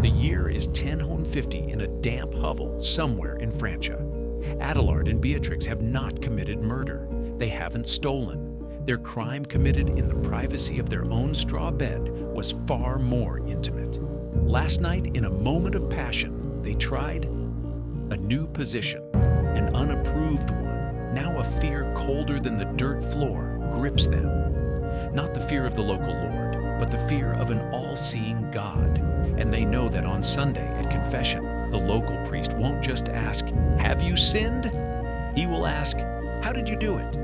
The year is 1050 in a damp hovel somewhere in Francia. Adalard and Beatrix have not committed murder. They haven't stolen. Their crime committed in the privacy of their own straw bed was far more intimate. Last night, in a moment of passion, they tried a new position, an unapproved one. Now a fear colder than the dirt floor grips them. Not the fear of the local lord, but the fear of an all-seeing God. And they know that on Sunday at confession, the local priest won't just ask, "Have you sinned?" He will ask, "How did you do it?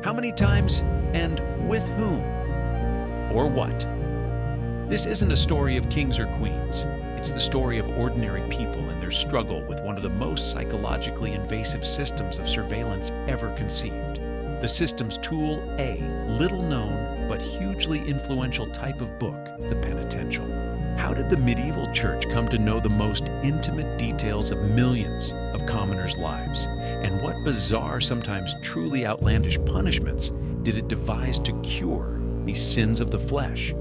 How many times and with whom? Or what?" This isn't a story of kings or queens. It's the story of ordinary people and their struggle with one of the most psychologically invasive systems of surveillance ever conceived. The system's tool A, little known but hugely influential type of book, the Penitential. How did the medieval church come to know the most intimate details of millions of commoners' lives? And what bizarre, sometimes truly outlandish punishments did it devise to cure these sins of the flesh?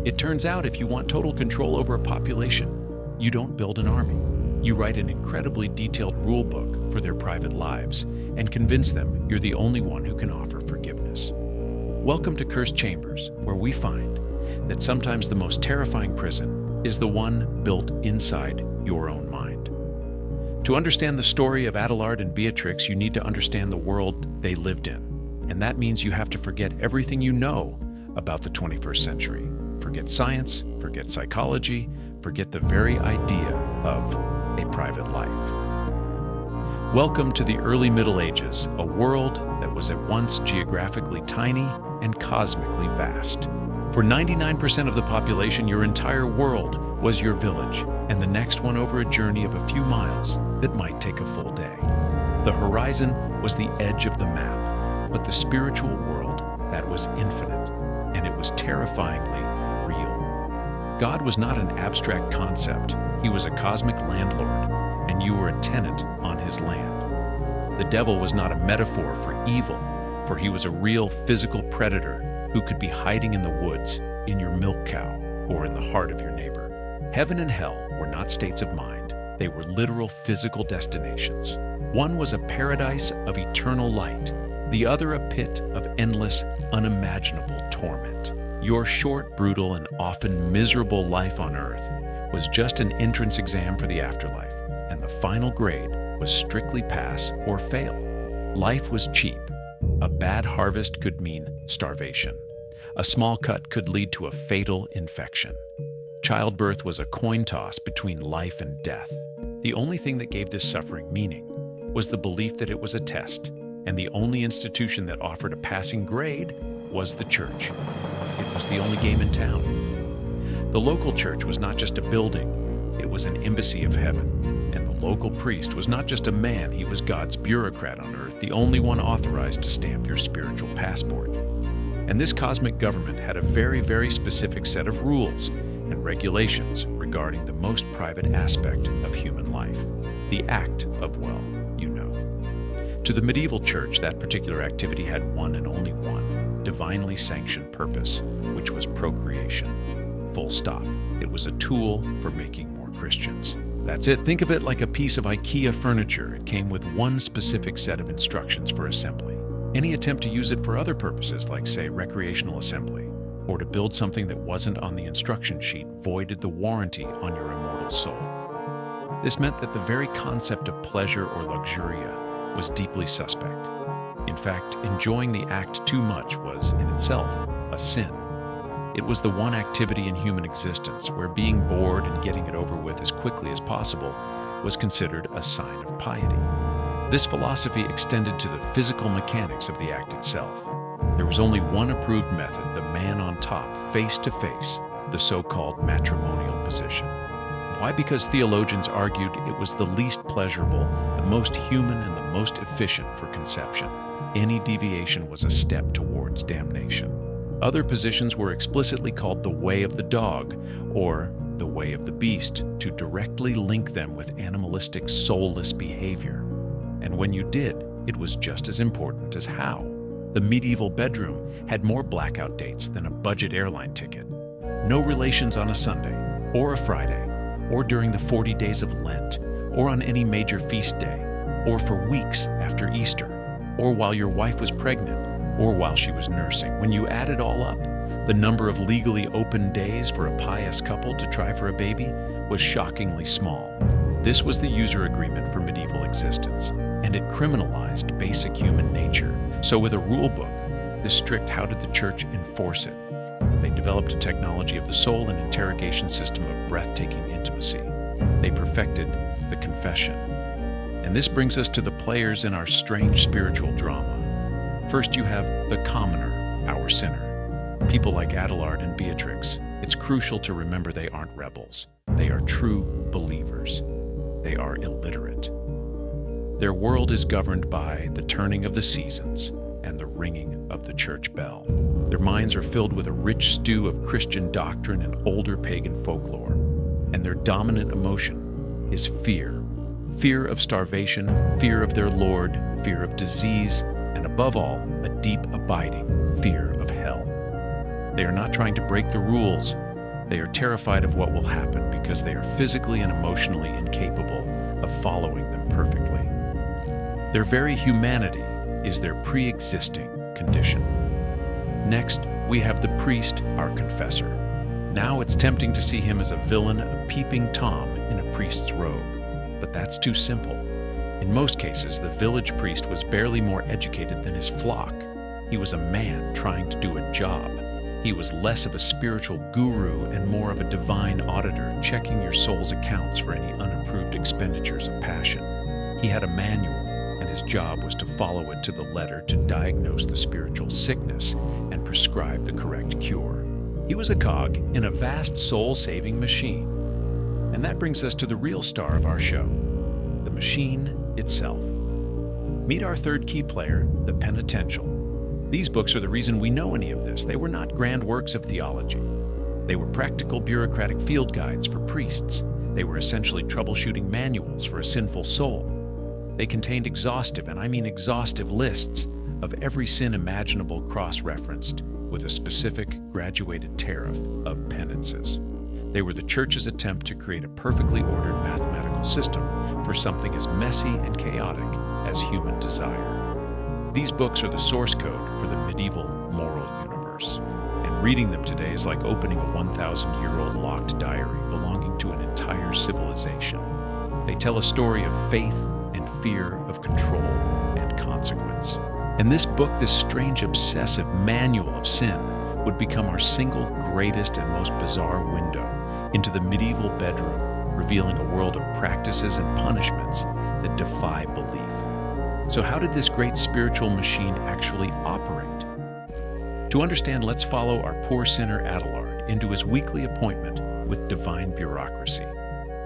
It turns out if you want total control over a population, you don't build an army. You write an incredibly detailed rule book for their private lives and convince them you're the only one who can offer forgiveness. Welcome to Cursed Chambers, where we find that sometimes the most terrifying prison is the one built inside your own mind. To understand the story of Adalard and Beatrix, you need to understand the world they lived in. And that means you have to forget everything you know about the 21st century. Forget science, forget psychology, forget the very idea of a private life. Welcome to the early Middle Ages, a world that was at once geographically tiny and cosmically vast. For 99% of the population, your entire world was your village, and the next one over a journey of a few miles that might take a full day. The horizon was the edge of the map, but the spiritual world, that was infinite, and it was terrifyingly real. God was not an abstract concept. He was a cosmic landlord, and you were a tenant on his land. The devil was not a metaphor for evil, for he was a real physical predator who could be hiding in the woods, in your milk cow, or in the heart of your neighbor. Heaven and hell were not states of mind. They were literal physical destinations. One was a paradise of eternal light, the other a pit of endless, unimaginable torment. Your short, brutal, and often miserable life on earth was just an entrance exam for the afterlife, and the final grade was strictly pass or fail. Life was cheap. A bad harvest could mean starvation. A small cut could lead to a fatal infection. Childbirth was a coin toss between life and death. The only thing that gave this suffering meaning was the belief that it was a test, and the only institution that offered a passing grade was the church. It was the only game in town. The local church was not just a building, it was an embassy of heaven. And the local priest was not just a man, he was God's bureaucrat on earth, the only one authorized to stamp your spiritual passport. And this cosmic government had a very, very specific set of rules and regulations regarding the most private aspect of human life, the act of, well, you know. To the medieval church, that particular activity had one and only one, divinely sanctioned purpose, which was procreation. Full stop. It was a tool for making more Christians. That's it. Think of it like a piece of IKEA furniture. It came with one specific set of instructions for assembly. Any attempt to use it for other purposes, like, say, recreational assembly, or to build something that wasn't on the instruction sheet, voided the warranty on your immortal soul. This meant that the very concept of pleasure or luxuria was deeply suspect. In fact, enjoying the act too much was, in itself, a sin. It was the one activity in human existence where being bored and getting it over with as quickly as possible was considered a sign of piety. This philosophy extended to the physical mechanics of the act itself. There was only one approved method, the man on top, face to face, the so-called matrimonial position. Why? Because theologians argued it was the least pleasurable, the most human, and the most efficient for conception. Any deviation was a step towards damnation. Other positions were explicitly called the way of the dog or the way of the beast to directly link them with animalistic, soulless behavior. And when you did, it was just as important as how. The medieval bedroom had more blackout dates than a budget airline ticket. No relations on a Sunday, or a Friday, or during the 40 days of Lent, or on any major feast day, or for weeks after Easter, or while your wife was pregnant, or while she was nursing. When you add it all up, the number of legally open days for a pious couple to try for a baby was shockingly small. This was the user agreement for medieval existence, and it criminalized basic human nature. So with a rule book this strict, how did the church enforce it? They developed a technology of the soul and interrogation system of breathtaking intimacy. They perfected the confession. And this brings us to the players in our strange spiritual drama. First, you have the commoner, our sinner. People like Adalard and Beatrix. It's crucial to remember they aren't rebels. They are true believers. They are illiterate. Their world is governed by the turning of the seasons and the ringing of the church bell. Their minds are filled with a rich stew of Christian doctrine and older pagan folklore. And their dominant emotion is fear. Fear of starvation, fear of their Lord, fear of disease, and above all, a deep, abiding fear of hell. They are not trying to break the rules. They are terrified of what will happen because they are physically and emotionally incapable of following them perfectly. Their very humanity is their pre-existing condition. Next, we have the priest, our confessor. Now it's tempting to see him as a villain, a peeping Tom in a priest's robe. But that's too simple. In most cases, the village priest was barely more educated than his flock. He was a man trying to do a job. He was less of a spiritual guru and more of a divine auditor, checking your soul's accounts for any unapproved expenditures of passion. He had a manual, and his job was to follow it to the letter to diagnose the spiritual sickness and prescribe the correct cure. He was a cog in a vast soul-saving machine. And that brings us to the real star of our show, the machine itself. Meet our third key player, the Penitential. These books are the reason we know any of this. They were not grand works of theology. They were practical bureaucratic field guides for priests. They were essentially troubleshooting manuals for a sinful soul. They contained exhaustive, and I mean exhaustive, lists of every sin imaginable cross-referenced with a specific graduated tariff of penances. They were the church's attempt to create a perfectly ordered mathematical system for something as messy and chaotic as human desire. These books are the source code for the medieval moral universe. And reading them today is like opening a 1,000-year-old locked diary belonging to an entire civilization. They tell a story of faith and fear, of control and consequence. And this book, this strange obsessive manual of sin, would become our single greatest and most bizarre window into the medieval bedroom, revealing a world of practices and punishments that defy belief. So how did this great spiritual machine actually operate? To understand, let's follow our poor sinner Adalard into his weekly appointment with divine bureaucracy.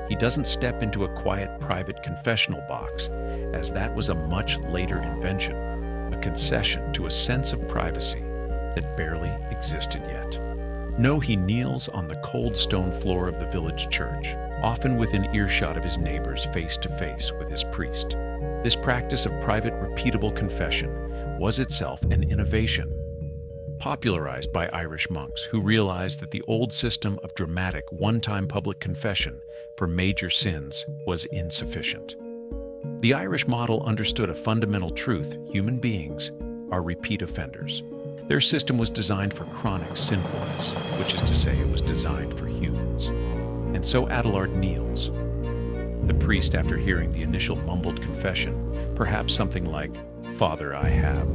He doesn't step into a quiet private confessional box, as that was a much later invention, a concession to a sense of privacy that barely existed yet. No, he kneels on the cold stone floor of the village church, often within earshot of his neighbors, face to face with his priest. This practice of private, repeatable confession was itself an innovation, popularized by Irish monks who realized that the old system of dramatic, one-time public confession for major sins was insufficient. The Irish model understood a fundamental truth: human beings are repeat offenders. Their system was designed for chronic sinfulness, which is to say it was designed for humans. And so Adalard kneels. The priest, after hearing the initial mumbled confession, perhaps something like, "Father, I have,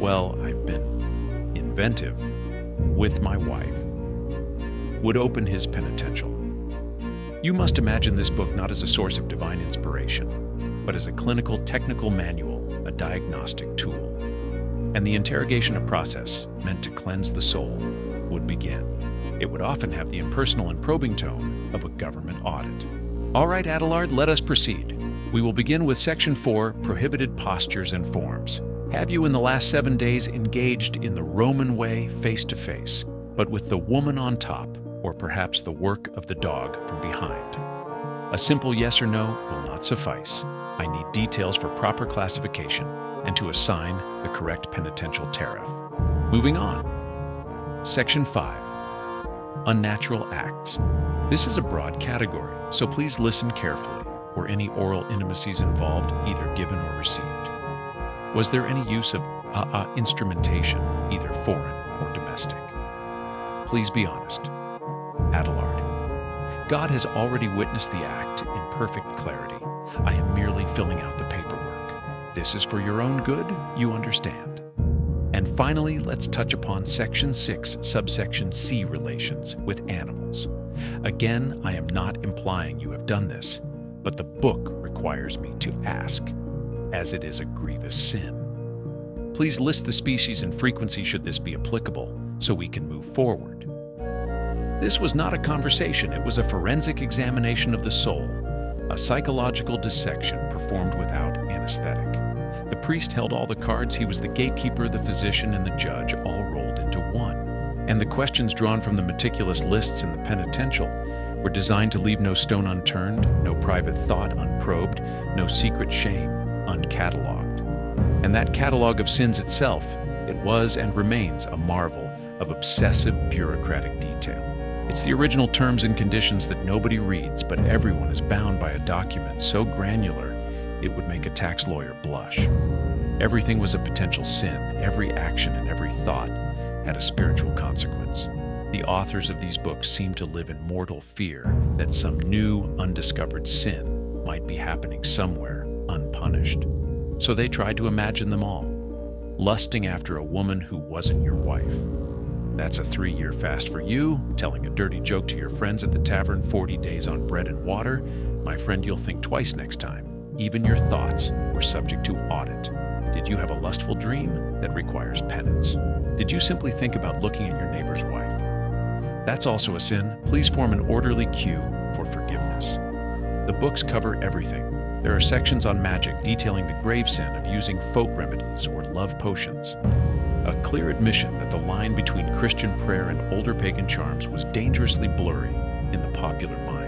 well, I've been inventive with my wife," would open his penitential. You must imagine this book not as a source of divine inspiration, but as a clinical, technical manual, a diagnostic tool. And the interrogation process, meant to cleanse the soul, would begin. It would often have the impersonal and probing tone of a government audit. All right, Adalard, let us proceed. We will begin with Section 4, Prohibited Postures and Forms. Have you in the last 7 days engaged in the Roman way face-to-face, but with the woman on top, or perhaps the work of the dog from behind? A simple yes or no will not suffice. I need details for proper classification and to assign the correct penitential tariff. Moving on. Section 5. Unnatural acts. This is a broad category, so please listen carefully. Were any oral intimacies involved, either given or received? Was there any use of instrumentation, either foreign or domestic? Please be honest. Adalard. God has already witnessed the act in perfect clarity. I am merely filling out the paperwork. This is for your own good, you understand. And finally, let's touch upon Section 6, subsection C relations with animals. Again, I am not implying you have done this, but the book requires me to ask, as it is a grievous sin. Please list the species and frequency should this be applicable, so we can move forward. This was not a conversation, it was a forensic examination of the soul, a psychological dissection performed without anesthetic. The priest held all the cards, he was the gatekeeper, the physician, and the judge, all rolled into one. And the questions drawn from the meticulous lists in the Penitential were designed to leave no stone unturned, no private thought unprobed, no secret shame uncatalogued. And that catalogue of sins itself, it was and remains a marvel of obsessive bureaucratic detail. It's the original terms and conditions that nobody reads, but everyone is bound by a document so granular it would make a tax lawyer blush. Everything was a potential sin. Every action and every thought had a spiritual consequence. The authors of these books seemed to live in mortal fear that some new, undiscovered sin might be happening somewhere unpunished. So they tried to imagine them all. Lusting after a woman who wasn't your wife. That's a 3-year fast for you, telling a dirty joke to your friends at the tavern, 40 days on bread and water. My friend, you'll think twice next time. Even your thoughts were subject to audit. Did you have a lustful dream that requires penance? Did you simply think about looking at your neighbor's wife? That's also a sin. Please form an orderly queue for forgiveness. The books cover everything. There are sections on magic detailing the grave sin of using folk remedies or love potions. A clear admission that the line between Christian prayer and older pagan charms was dangerously blurry in the popular mind.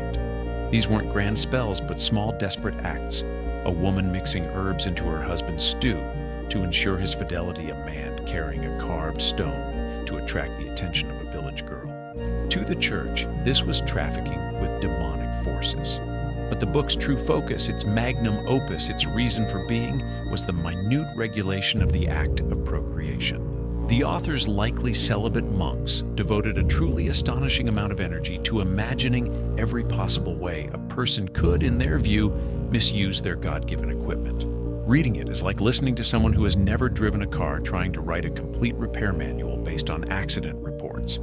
These weren't grand spells, but small, desperate acts. A woman mixing herbs into her husband's stew to ensure his fidelity, a man carrying a carved stone to attract the attention of a village girl. To the church, this was trafficking with demonic forces. But the book's true focus, its magnum opus, its reason for being, was the minute regulation of the act of procreation. The author's likely celibate monks devoted a truly astonishing amount of energy to imagining every possible way a person could, in their view, misuse their God-given equipment. Reading it is like listening to someone who has never driven a car trying to write a complete repair manual based on accident reports.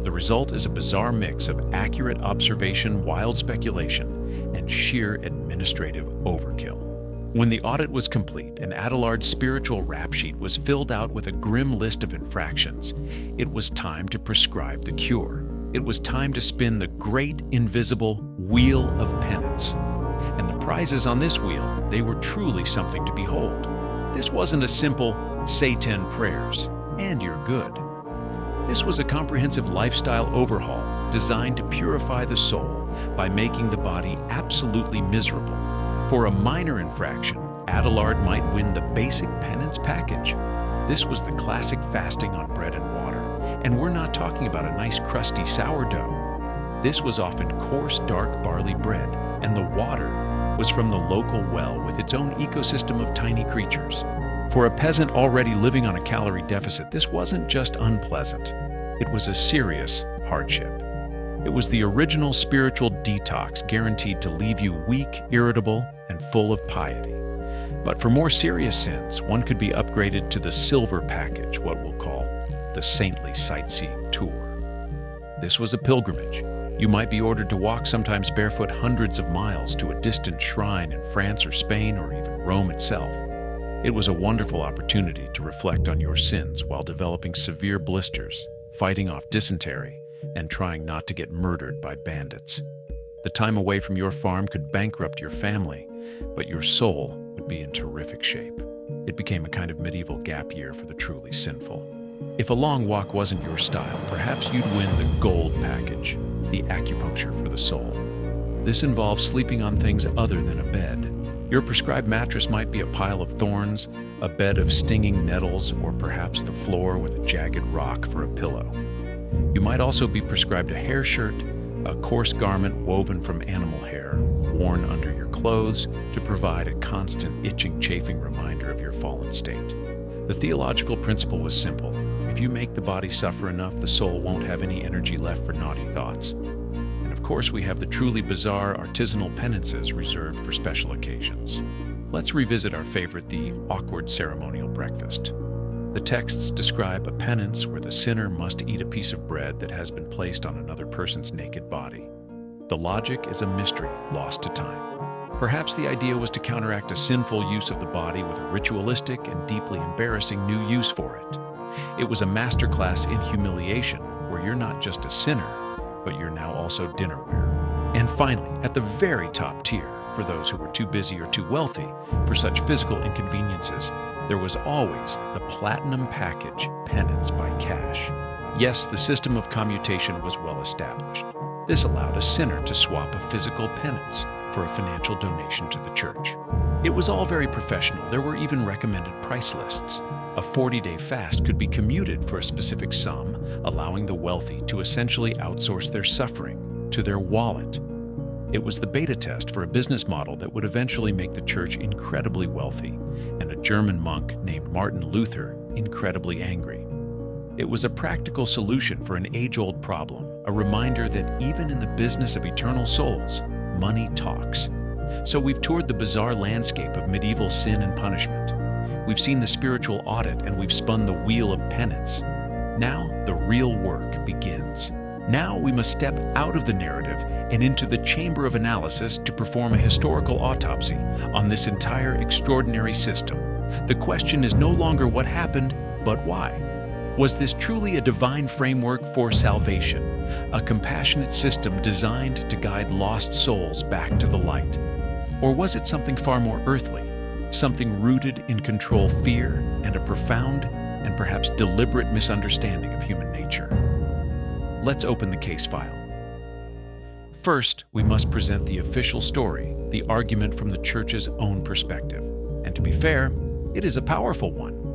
The result is a bizarre mix of accurate observation, wild speculation, and sheer administrative overkill. When the audit was complete and Adalard's spiritual rap sheet was filled out with a grim list of infractions, it was time to prescribe the cure. It was time to spin the great invisible wheel of penance. And the prizes on this wheel, they were truly something to behold. This wasn't a simple, say 10 prayers, and you're good. This was a comprehensive lifestyle overhaul designed to purify the soul by making the body absolutely miserable. For a minor infraction, Adalard might win the basic penance package. This was the classic fasting on bread and water, and we're not talking about a nice crusty sourdough. This was often coarse, dark barley bread, and the water was from the local well with its own ecosystem of tiny creatures. For a peasant already living on a calorie deficit, this wasn't just unpleasant. It was a serious hardship. It was the original spiritual detox guaranteed to leave you weak, irritable, and full of piety. But for more serious sins, one could be upgraded to the silver package, what we'll call the saintly sightseeing tour. This was a pilgrimage. You might be ordered to walk, sometimes barefoot, hundreds of miles to a distant shrine in France or Spain or even Rome itself. It was a wonderful opportunity to reflect on your sins while developing severe blisters, fighting off dysentery, and trying not to get murdered by bandits. The time away from your farm could bankrupt your family, but your soul would be in terrific shape. It became a kind of medieval gap year for the truly sinful. If a long walk wasn't your style, perhaps you'd win the gold package, the acupuncture for the soul. This involves sleeping on things other than a bed. Your prescribed mattress might be a pile of thorns, a bed of stinging nettles, or perhaps the floor with a jagged rock for a pillow. You might also be prescribed a hair shirt, a coarse garment woven from animal hair, worn under your clothes to provide a constant itching, chafing reminder of your fallen state. The theological principle was simple. If you make the body suffer enough, the soul won't have any energy left for naughty thoughts. And of course, we have the truly bizarre artisanal penances reserved for special occasions. Let's revisit our favorite, the awkward ceremonial breakfast. The texts describe a penance where the sinner must eat a piece of bread that has been placed on another person's naked body. The logic is a mystery lost to time. Perhaps the idea was to counteract a sinful use of the body with a ritualistic and deeply embarrassing new use for it. It was a masterclass in humiliation, where you're not just a sinner, but you're now also dinnerware. And finally, at the very top tier, for those who were too busy or too wealthy for such physical inconveniences, there was always the platinum package penance by cash. Yes, the system of commutation was well established. This allowed a sinner to swap a physical penance for a financial donation to the church. It was all very professional. There were even recommended price lists. A 40-day fast could be commuted for a specific sum, allowing the wealthy to essentially outsource their suffering to their wallet. It was the beta test for a business model that would eventually make the church incredibly wealthy, and a German monk named Martin Luther incredibly angry. It was a practical solution for an age-old problem, a reminder that even in the business of eternal souls, money talks. So we've toured the bizarre landscape of medieval sin and punishment. We've seen the spiritual audit, and we've spun the wheel of penance. Now the real work begins. Now we must step out of the narrative and into the chamber of analysis to perform a historical autopsy on this entire extraordinary system. The question is no longer what happened, but why. Was this truly a divine framework for salvation, a compassionate system designed to guide lost souls back to the light? Or was it something far more earthly, something rooted in control, fear, and a profound and perhaps deliberate misunderstanding of human nature? Let's open the case file. First, we must present the official story, the argument from the church's own perspective. And to be fair, it is a powerful one.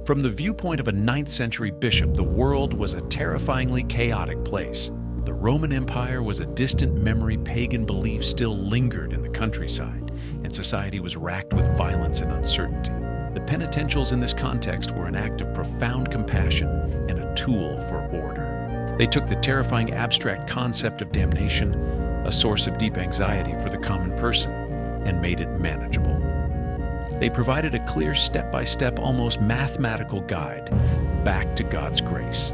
From the viewpoint of a 9th century bishop, the world was a terrifyingly chaotic place. The Roman Empire was a distant memory, pagan belief still lingered in the countryside, and society was racked with violence and uncertainty. The penitentials in this context were an act of profound compassion and a tool for order. They took the terrifying abstract concept of damnation, a source of deep anxiety for the common person, and made it manageable. They provided a clear step-by-step, almost mathematical guide back to God's grace.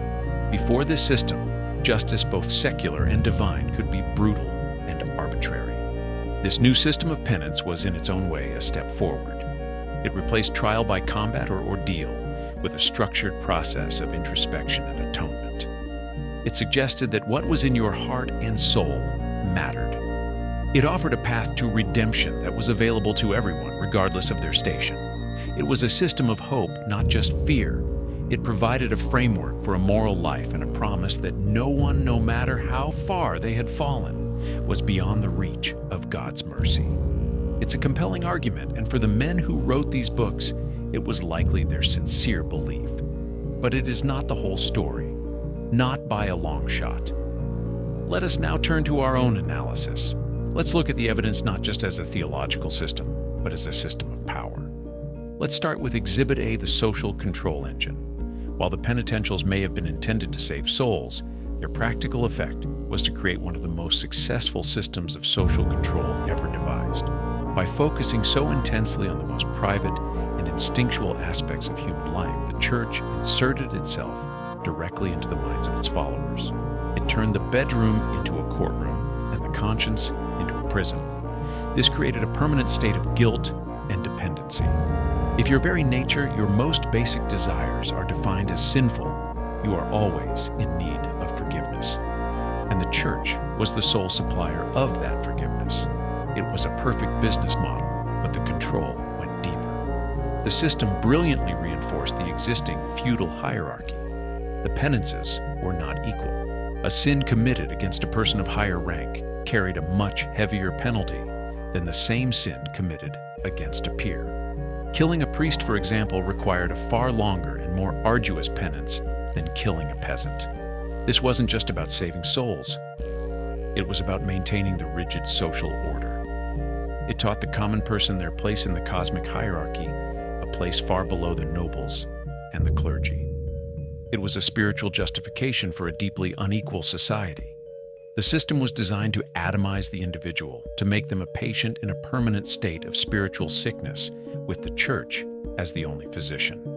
Before this system, justice, both secular and divine, could be brutal and arbitrary. This new system of penance was in its own way a step forward. It replaced trial by combat or ordeal with a structured process of introspection and atonement. It suggested that what was in your heart and soul mattered. It offered a path to redemption that was available to everyone, regardless of their station. It was a system of hope, not just fear. It provided a framework for a moral life and a promise that no one, no matter how far they had fallen, was beyond the reach of God's mercy. It's a compelling argument, and for the men who wrote these books, it was likely their sincere belief. But it is not the whole story, not by a long shot. Let us now turn to our own analysis. Let's look at the evidence not just as a theological system, but as a system of power. Let's start with Exhibit A, the social control engine. While the penitentials may have been intended to save souls, their practical effect was to create one of the most successful systems of social control ever devised. By focusing so intensely on the most private and instinctual aspects of human life, the church inserted itself directly into the minds of its followers. It turned the bedroom into a courtroom and the conscience into a prison. This created a permanent state of guilt and dependency. If your very nature, your most basic desires are defined as sinful, you are always in need of forgiveness. And the church was the sole supplier of that forgiveness. It was a perfect business model, but the control went deeper. The system brilliantly reinforced the existing feudal hierarchy. The penances were not equal. A sin committed against a person of higher rank carried a much heavier penalty than the same sin committed against a peer. Killing a priest, for example, required a far longer and more arduous penance than killing a peasant. This wasn't just about saving souls. It was about maintaining the rigid social order. It taught the common person their place in the cosmic hierarchy, a place far below the nobles and the clergy. It was a spiritual justification for a deeply unequal society. The system was designed to atomize the individual, to make them a patient in a permanent state of spiritual sickness, with the church as the only physician.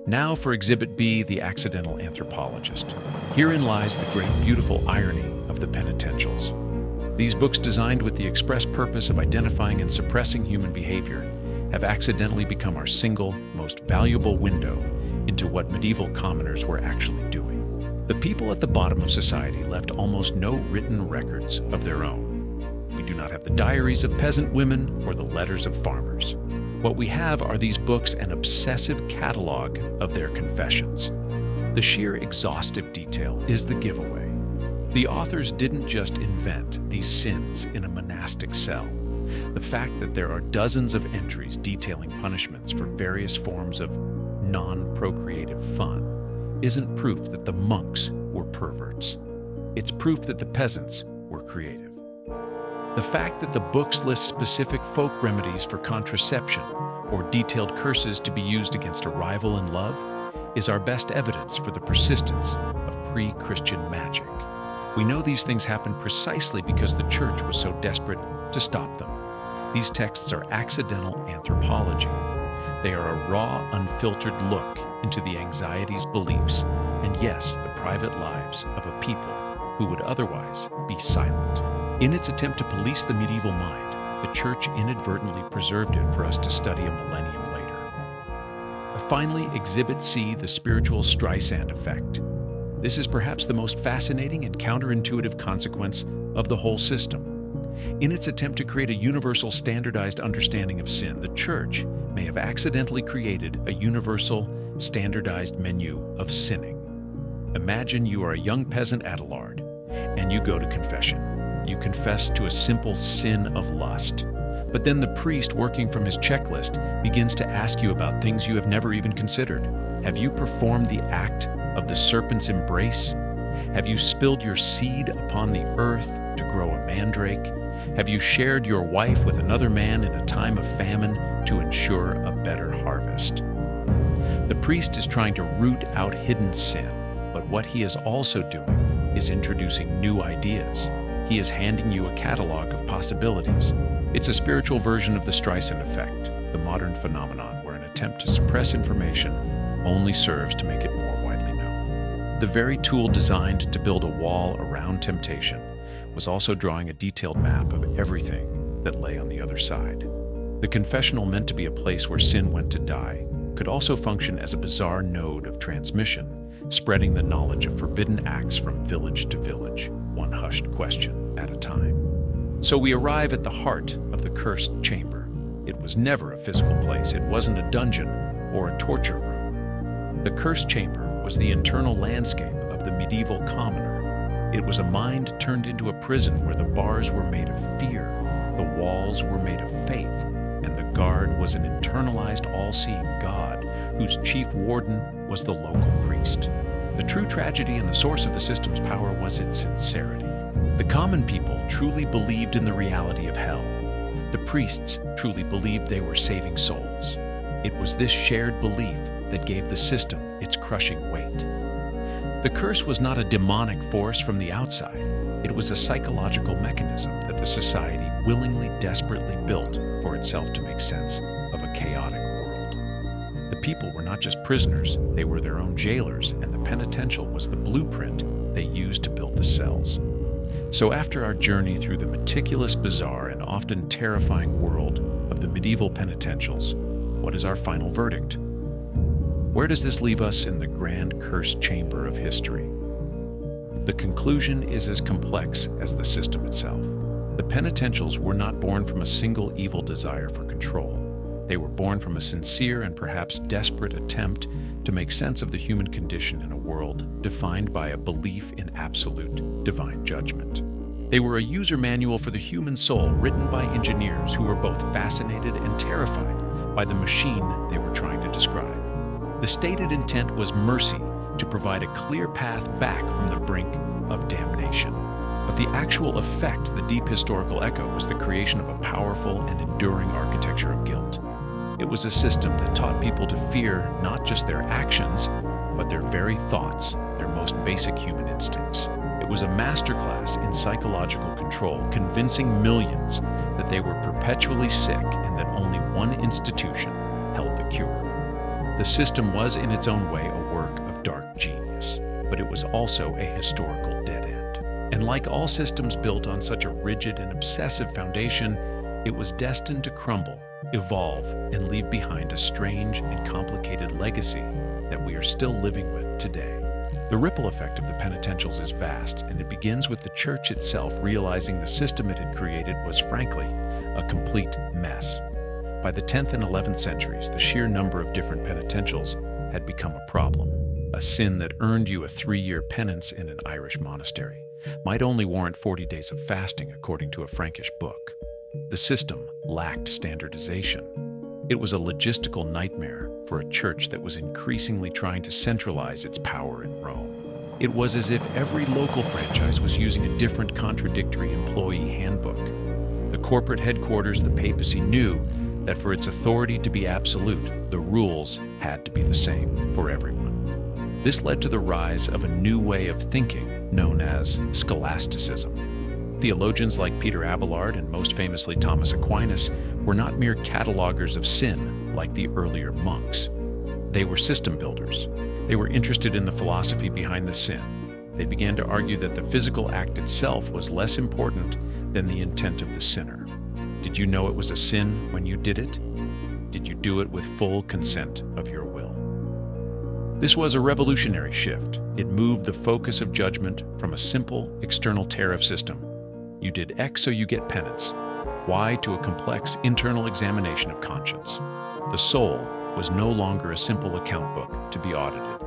Now for Exhibit B, the accidental anthropologist. Herein lies the great beautiful irony of the Penitentials. These books, designed with the express purpose of identifying and suppressing human behavior, have accidentally become our single, most valuable window into what medieval commoners were actually doing. The people at the bottom of society left almost no written records of their own. We do not have the diaries of peasant women or the letters of farmers. What we have are these books, an obsessive catalog of their confessions. The sheer exhaustive detail is the giveaway. The authors didn't just invent these sins in a monastic cell. The fact that there are dozens of entries detailing punishments for various forms of non-procreative fun isn't proof that the monks were perverts. It's proof that the peasants were creative. The fact that the books list specific folk remedies for contraception or detailed curses to be used against a rival in love is our best evidence for the persistence of pre-Christian magic. We know these things happened precisely because the church was so desperate to stop them. These texts are accidental anthropology. They are a raw, unfiltered look into the anxieties, beliefs, and yes, the private lives of a people who would otherwise be silent. In its attempt to police the medieval mind, the church inadvertently preserved it for us to study a millennium later. Finally, Exhibit C, the spiritual Streisand effect. This is perhaps the most fascinating and counterintuitive consequence of the whole system. In its attempt to create a universal standardized understanding of sin, the church may have accidentally created a universal standardized menu of sinning. Imagine you are a young peasant Adalard, and you go to confession. You confess to a simple sin of lust. But then the priest, working from his checklist, begins to ask you about things you have never even considered. Have you performed the act of the serpent's embrace? Have you spilled your seed upon the earth to grow a mandrake? Have you shared your wife with another man in a time of famine to ensure a better harvest? The priest is trying to root out hidden sin, but what he is also doing is introducing new ideas. He is handing you a catalog of possibilities. It's a spiritual version of the Streisand effect, the modern phenomenon where an attempt to suppress information only serves to make it more widely known. The very tool designed to build a wall around temptation was also drawing a detailed map of everything that lay on the other side. The confessional, meant to be a place where sin went to die, could also function as a bizarre node of transmission, spreading the knowledge of forbidden acts from village to village, one hushed question at a time. So we arrive at the heart of the cursed chamber. It was never a physical place. It wasn't a dungeon or a torture room. The cursed chamber was the internal landscape of the medieval commoner. It was a mind turned into a prison where the bars were made of fear, the walls were made of faith, and the guard was an internalized all-seeing God whose chief warden was the local priest. The true tragedy and the source of the system's power was its sincerity. The common people truly believed in the reality of hell. The priests truly believed they were saving souls. It was this shared belief that gave the system its crushing weight. The curse was not a demonic force from the outside. It was a psychological mechanism that the society willingly, desperately built for itself to make sense of a chaotic world. The people were not just prisoners, they were their own jailers, and the Penitential was the blueprint they used to build the cells. So after our journey through the meticulous, bizarre, and often terrifying world of the medieval penitentials, what is our final verdict? Where does this leave us in the grand cursed chamber of history? The conclusion is as complex as the system itself. The penitentials were not born from a single evil desire for control. They were born from a sincere and perhaps desperate attempt to make sense of the human condition in a world defined by a belief in absolute divine judgment. They were a user manual for the human soul, written by engineers who were both fascinated and terrified by the machine they were trying to describe. The stated intent was mercy, to provide a clear path back from the brink of damnation. But the actual effect, the deep historical echo, was the creation of a powerful and enduring architecture of guilt. It was a system that taught people to fear not just their actions, but their very thoughts, their most basic human instincts. It was a masterclass in psychological control, convincing millions that they were perpetually sick and that only one institution held the cure. The system was, in its own way, a work of dark genius, but it was also a historical dead end. And like all systems built on such a rigid and obsessive foundation, it was destined to crumble, evolve, and leave behind a strange and complicated legacy that we are still living with today. The ripple effect of the penitentials is vast, and it begins with the church itself realizing the system it had created was, frankly, a complete mess. By the 10th and 11th centuries, the sheer number of different penitentials had become a problem. A sin that earned you a 3-year penance in an Irish monastery might only warrant 40 days of fasting, according to a Frankish book. The system lacked standardization. It was a logistical nightmare for a church that was increasingly trying to centralize its power in Rome. It was as if every local franchise was using a different contradictory employee handbook. The corporate headquarters, the papacy, knew that for its authority to be absolute, the rules had to be the same for everyone. This led to the rise of a new way of thinking known as scholasticism. Theologians like Peter Abelard and most famously Thomas Aquinas were not mere catalogers of sin like the earlier monks. They were system builders. They were interested in the philosophy behind the sin. They began to argue that the physical act itself was less important than the intent of the sinner. Did you know it was a sin when you did it? Did you do it with full consent of your will? This was a revolutionary shift. It moved the focus of judgment from a simple external tariff system. You did X, so you get penance. Y, to a complex internal examination of conscience. The soul was no longer a simple account book to be audited.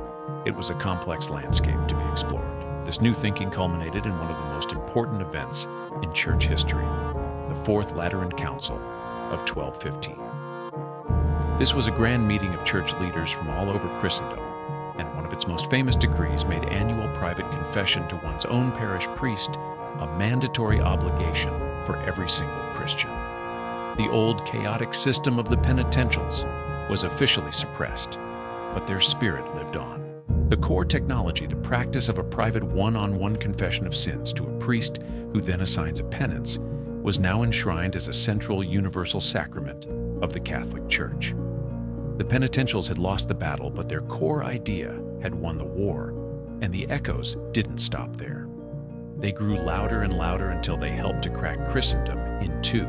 It was a complex landscape to be explored. This new thinking culminated in one of the most important events in church history, the Fourth Lateran Council of 1215. This was a grand meeting of church leaders from all over Christendom, and one of its most famous decrees made annual private confession to one's own parish priest a mandatory obligation for every single Christian. The old chaotic system of the penitentials was officially suppressed, but their spirit lived on. The core technology, the practice of a private one-on-one confession of sins to a priest who then assigns a penance, was now enshrined as a central universal sacrament of the Catholic Church. The penitentials had lost the battle, but their core idea had won the war, and the echoes didn't stop there. They grew louder and louder until they helped to crack Christendom in two.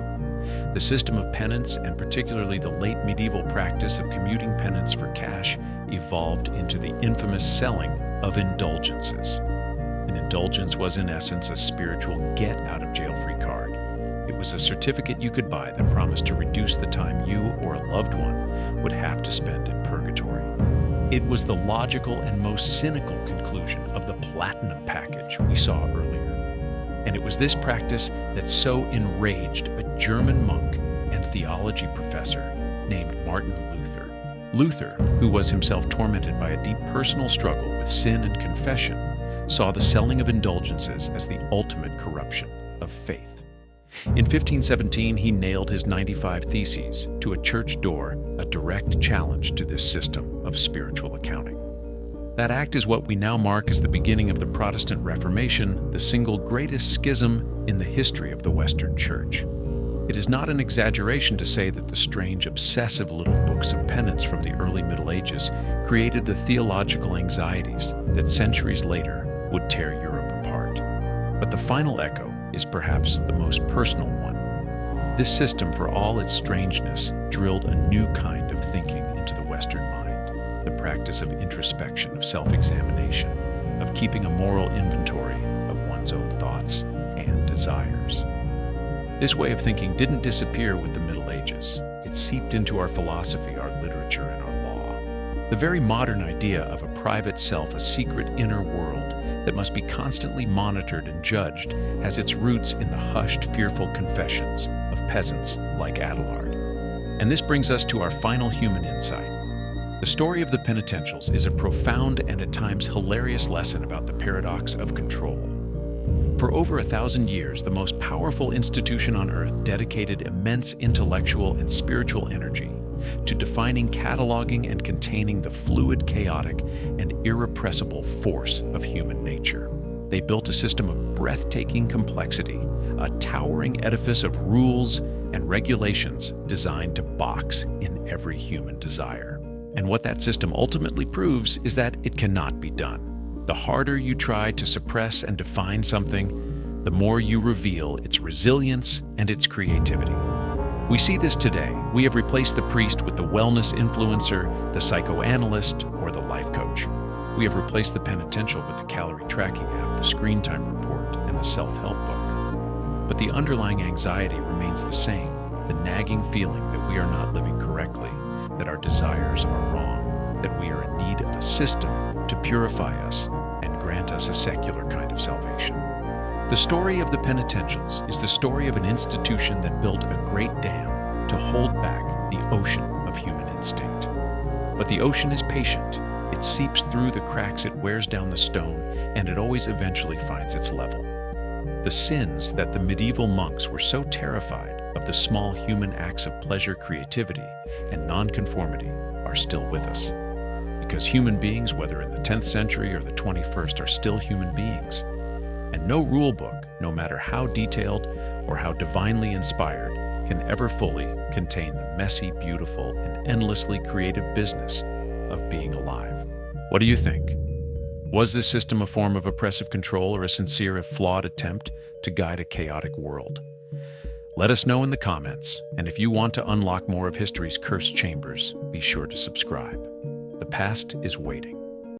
The system of penance, and particularly the late medieval practice of commuting penance for cash, evolved into the infamous selling of indulgences. An indulgence was in essence a spiritual get-out-of-jail-free card. It was a certificate you could buy that promised to reduce the time you or a loved one would have to spend in purgatory. It was the logical and most cynical conclusion of the platinum package we saw earlier. And it was this practice that so enraged a German monk and theology professor named Martin Luther. Luther, who was himself tormented by a deep personal struggle with sin and confession, saw the selling of indulgences as the ultimate corruption of faith. In 1517, he nailed his 95 Theses to a church door, a direct challenge to this system of spiritual accounting. That act is what we now mark as the beginning of the Protestant Reformation, the single greatest schism in the history of the Western Church. It is not an exaggeration to say that the strange, obsessive little books of penance from the early Middle Ages created the theological anxieties that centuries later would tear Europe apart. But the final echo is perhaps the most personal one. This system, for all its strangeness, drilled a new kind of thinking into the Western mind, the practice of introspection, of self-examination, of keeping a moral inventory of one's own thoughts and desires. This way of thinking didn't disappear with the Middle Ages. It seeped into our philosophy, our literature, and our law. The very modern idea of a private self, a secret inner world that must be constantly monitored and judged, has its roots in the hushed, fearful confessions of peasants like Adalard. And this brings us to our final human insight. The story of the Penitentials is a profound and at times hilarious lesson about the paradox of control. For over 1,000 years, the most powerful institution on earth dedicated immense intellectual and spiritual energy to defining, cataloging, and containing the fluid, chaotic, and irrepressible force of human nature. They built a system of breathtaking complexity, a towering edifice of rules and regulations designed to box in every human desire. And what that system ultimately proves is that it cannot be done. The harder you try to suppress and define something, the more you reveal its resilience and its creativity. We see this today. We have replaced the priest with the wellness influencer, the psychoanalyst, or the life coach. We have replaced the penitential with the calorie tracking app, the screen time report, and the self-help book. But the underlying anxiety remains the same, the nagging feeling that we are not living correctly, that our desires are wrong, that we are in need of a system to purify us and grant us a secular kind of salvation. The story of the Penitentials is the story of an institution that built a great dam to hold back the ocean of human instinct. But the ocean is patient. It seeps through the cracks, it wears down the stone, and it always eventually finds its level. The sins that the medieval monks were so terrified of, the small human acts of pleasure, creativity, and nonconformity, are still with us. Because human beings, whether in the 10th century or the 21st, are still human beings. And no rule book, no matter how detailed or how divinely inspired, can ever fully contain the messy, beautiful, and endlessly creative business of being alive. What do you think? Was this system a form of oppressive control or a sincere if flawed attempt to guide a chaotic world? Let us know in the comments, and if you want to unlock more of history's cursed chambers, be sure to subscribe. The past is waiting.